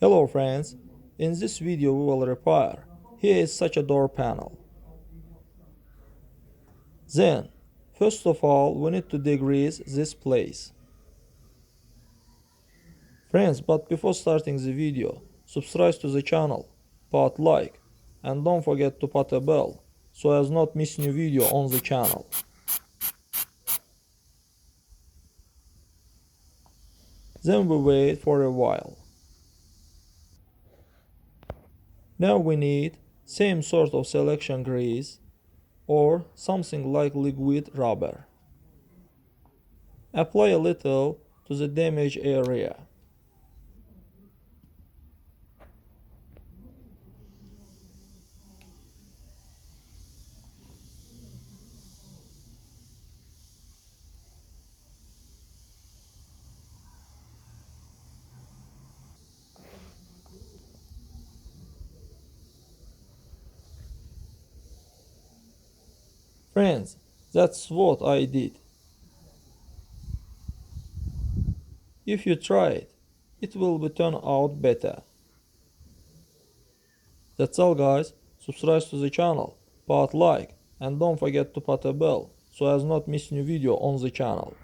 Hello friends, in this video we will repair. Here is such a door panel. Then, first of all we need to degrease this place. Friends, but before starting the video, subscribe to the channel, put like, and don't forget to put a bell so as not miss new video on the channel. Then we wait for a while. Now we need same sort of selection grease or something like liquid rubber. Apply a little to the damaged area. Friends, that's what I did. If you try it, it will turn out better. That's all guys, subscribe to the channel, put like, and don't forget to put a bell so as not miss new video on the channel.